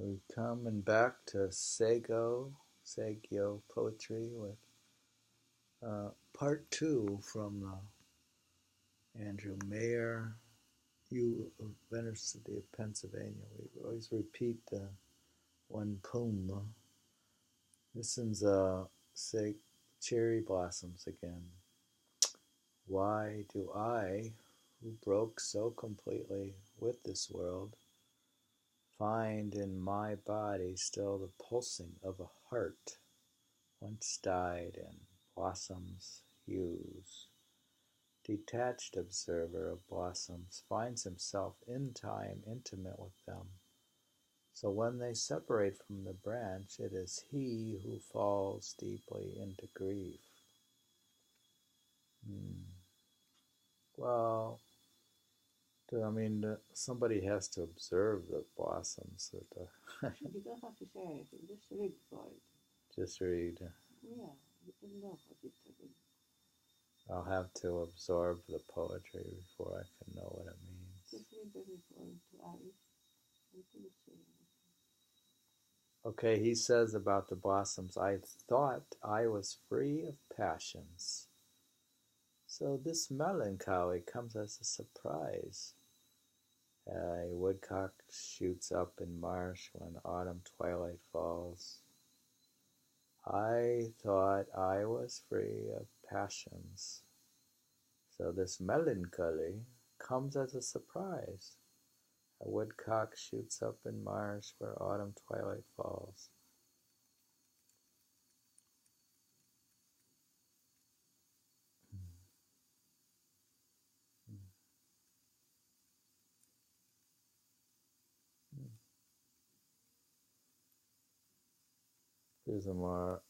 We're coming back to Saigyo poetry with part 2 from Andrew Meyer, University of Pennsylvania. We always repeat the one poem. This one's cherry blossoms again. Why do I, who broke so completely with this world, find in my body still the pulsing of a heart once dyed in blossoms' hues? Detached observer of blossoms finds himself in time intimate with them. So when they separate from the branch, it is he who falls deeply into grief. Well, somebody has to observe the blossoms. You don't have to say anything, just read for it. Just read. Yeah, you don't know what it's about. I'll have to absorb the poetry before I can know what it means. Just read the referring to Alice. Until you say anything. Okay, he says about the blossoms, I thought I was free of passions. So this melancholy comes as a surprise. A woodcock shoots up in marsh when autumn twilight falls. I thought I was free of passions. So this melancholy comes as a surprise. A woodcock shoots up in marsh where autumn twilight falls. Here's a more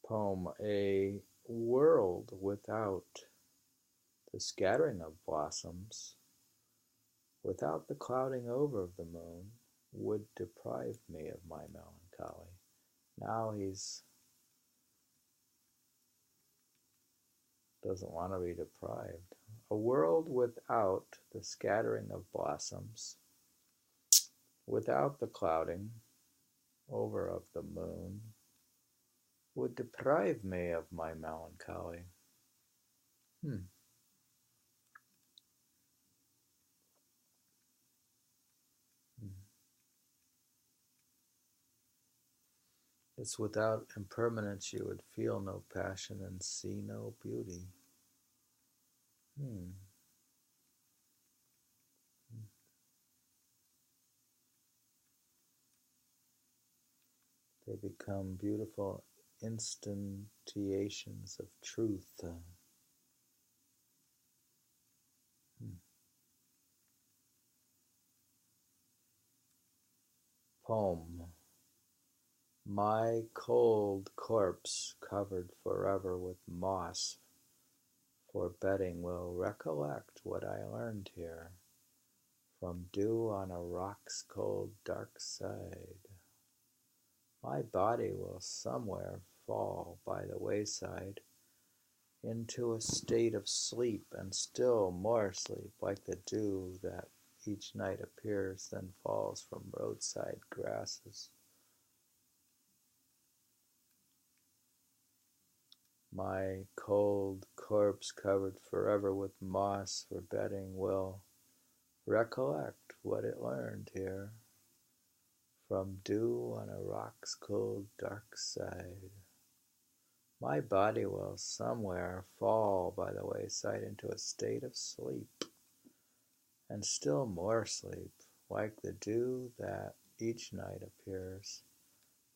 poem. A world without the scattering of blossoms, without the clouding over of the moon, would deprive me of my melancholy. Now he's doesn't want to be deprived. A world without the scattering of blossoms, without the clouding over of the moon, would deprive me of my melancholy. It's without impermanence you would feel no passion and see no beauty. They become beautiful instantiations of truth. Poem. My cold corpse covered forever with moss for bedding will recollect what I learned here from dew on a rock's cold dark side. My body will somewhere fall by the wayside into a state of sleep and still more sleep, like the dew that each night appears, then falls from roadside grasses. My cold corpse covered forever with moss for bedding will recollect what it learned here from dew on a rock's cold dark side. My body will somewhere fall by the wayside into a state of sleep, and still more sleep, like the dew that each night appears,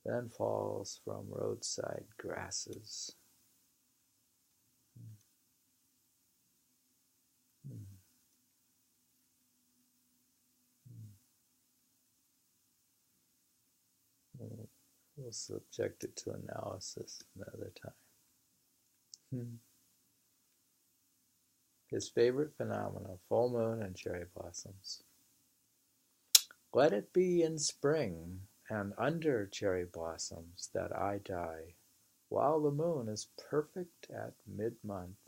then falls from roadside grasses. We'll subject it to analysis another time. His favorite phenomena, full moon and cherry blossoms. Let it be in spring and under cherry blossoms that I die, while the moon is perfect at mid-month,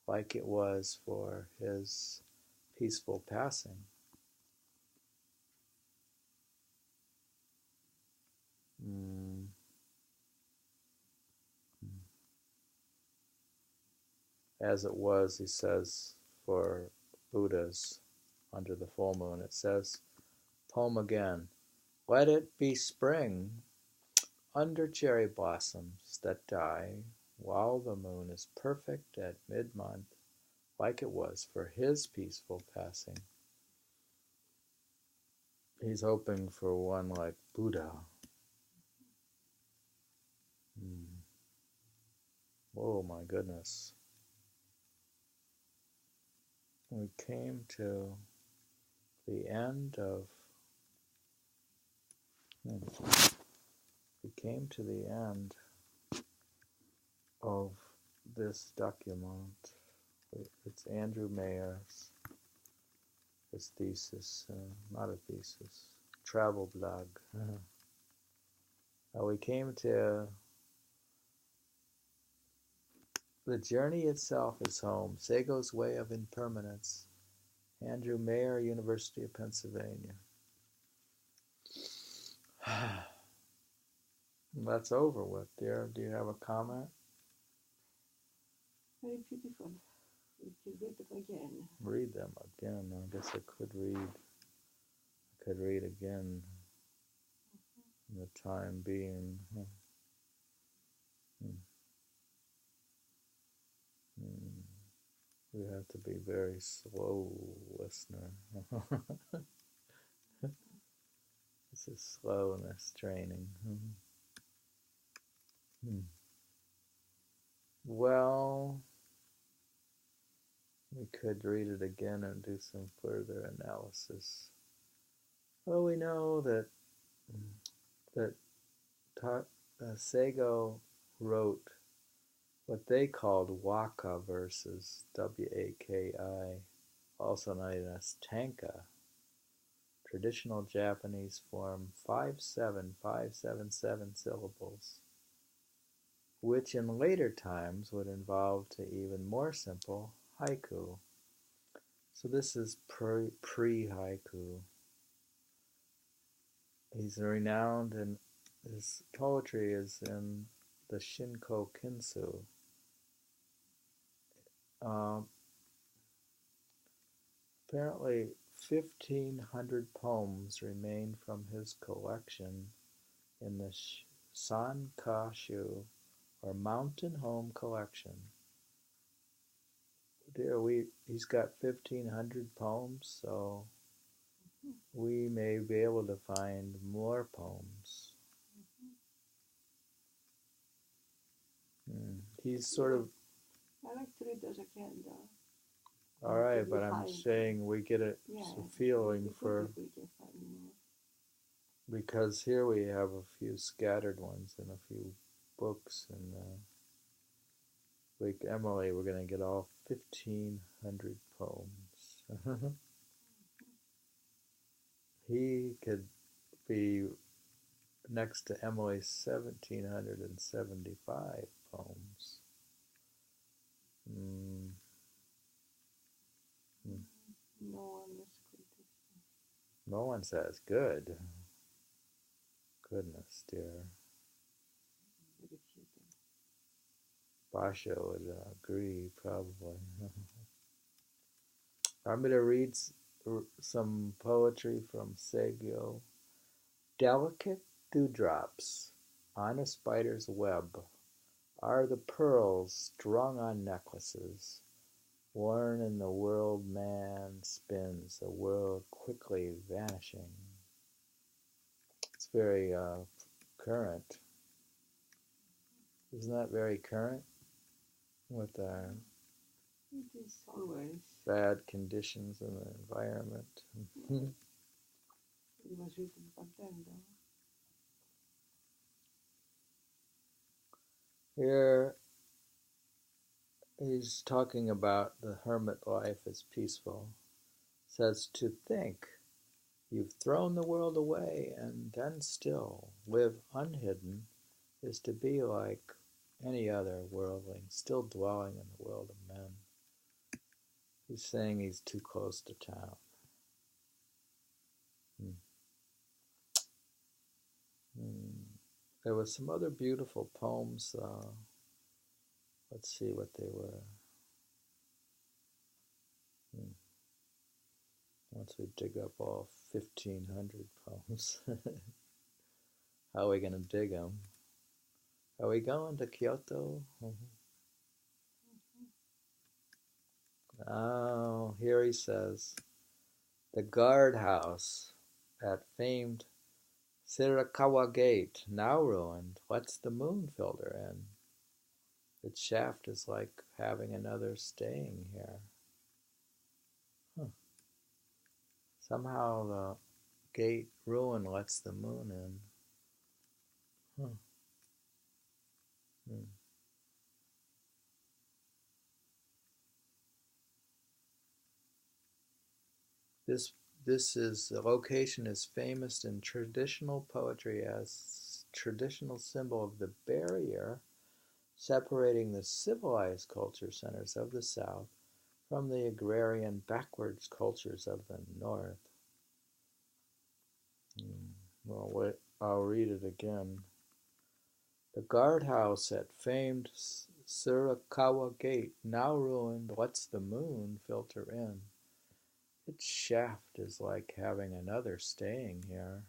like it was for his peaceful passing. as it was, he says, for Buddhas under the full moon. It says, poem again, let it be spring under cherry blossoms that die while the moon is perfect at mid-month, like it was for his peaceful passing. He's hoping for one like Buddha. Oh my goodness. We came to the end of this document. It's Andrew Meyer's his thesis, not a thesis, travel blog. We came to the journey itself is home, Saigyo's way of impermanence. Andrew Meyer, University of Pennsylvania. That's over with, dear. Do you have a comment? Very beautiful. We can read them again. Read them again. I guess I could read again in the time being. You have to be very slow, listener. This is slowness training. Well, we could read it again and do some further analysis. Well, we know that Saigyo wrote what they called waka verses, W-A-K-I, also known as tanka, traditional Japanese form 5-7-5-7-7 syllables, which in later times would evolve to even more simple haiku. So this is pre-haiku. He's renowned, and his poetry is in the Shinko Kinsu. Apparently 1,500 poems remain from his collection in the Sankashu, or Mountain Home Collection. He's got 1,500 poems, so we may be able to find more poems. He's sort of... I like to read those again, though. All right, but I'm saying we get a feeling for... Because here we have a few scattered ones and a few books, and like Emily, we're going to get all 1,500 poems. He could be next to Emily's 1,775 poems. No one says good. Goodness, dear. Basha would agree, probably. I'm going to read some poetry from Saigyo. Delicate dewdrops on a spider's web are the pearls strung on necklaces, worn in the world man spins, a world quickly vanishing. It's very current. Isn't that very current with our bad conditions in the environment? It was written back then, though. Here he's talking about the hermit life as peaceful. It says, to think you've thrown the world away and then still live unhidden is to be like any other worldling, still dwelling in the world of men. He's saying he's too close to town. There was some other beautiful poems. Let's see what they were. once we dig up all 1,500 poems. How are we going to dig them? Are we going to Kyoto? Oh, here he says, the guardhouse at famed Shirakawa Gate, now ruined, lets the moon filter in. Its shaft is like having another staying here. Somehow the gate ruin lets the moon in. This the location is famous in traditional poetry as traditional symbol of the barrier separating the civilized culture centers of the South from the agrarian backwards cultures of the North. Well, wait, I'll read it again. The guardhouse at famed Shirakawa Gate, now ruined, lets the moon filter in. Its shaft is like having another staying here.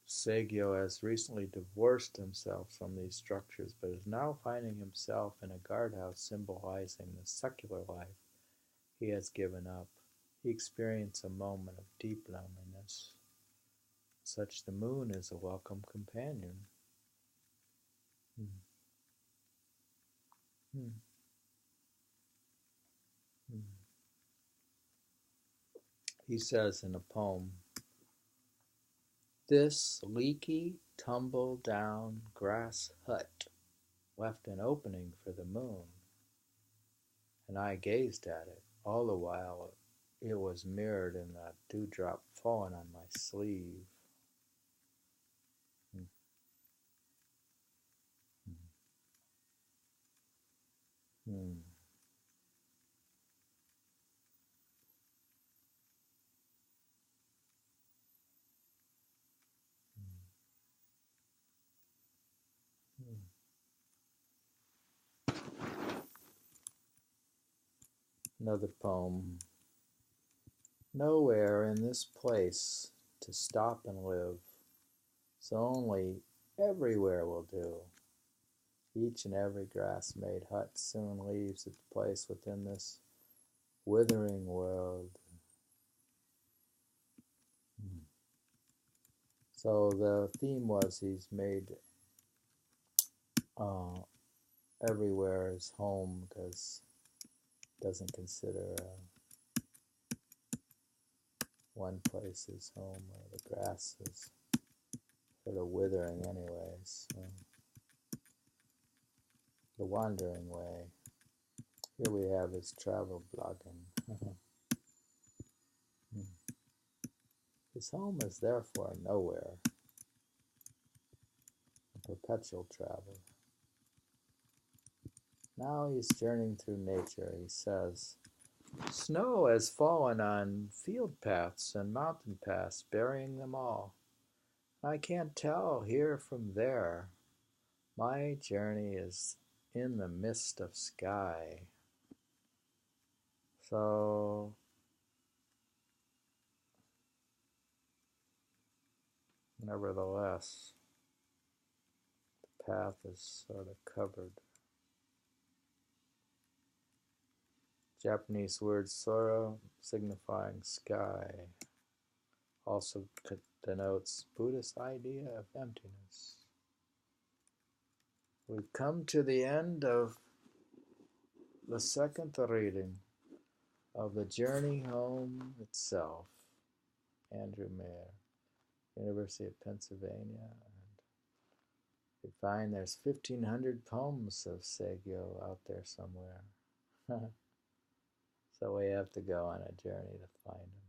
Saigyo has recently divorced himself from these structures, but is now finding himself in a guardhouse symbolizing the secular life he has given up. He experienced a moment of deep loneliness. Such the moon is a welcome companion. He says in a poem, this leaky, tumble-down grass hut left an opening for the moon, and I gazed at it. All the while it was mirrored in the dewdrop falling on my sleeve. Another poem. Nowhere in this place to stop and live, so only everywhere will do. Each and every grass-made hut soon leaves its place within this withering world. So the theme was he's made everywhere his home because he doesn't consider one place his home, or the grass is sort of withering anyways. So the wandering way. Here we have his travel blogging. His home is therefore nowhere, a perpetual traveler. Now he's journeying through nature. He says, snow has fallen on field paths and mountain paths, burying them all. I can't tell here from there. My journey is in the mist of sky. So, nevertheless, the path is sort of covered. Japanese word sora, signifying sky, also denotes Buddhist idea of emptiness. We've come to the end of the second reading of the Journey Home Itself, Andrew Meyer, University of Pennsylvania. And we find there's 1,500 poems of Saigyo out there somewhere. So we have to go on a journey to find them.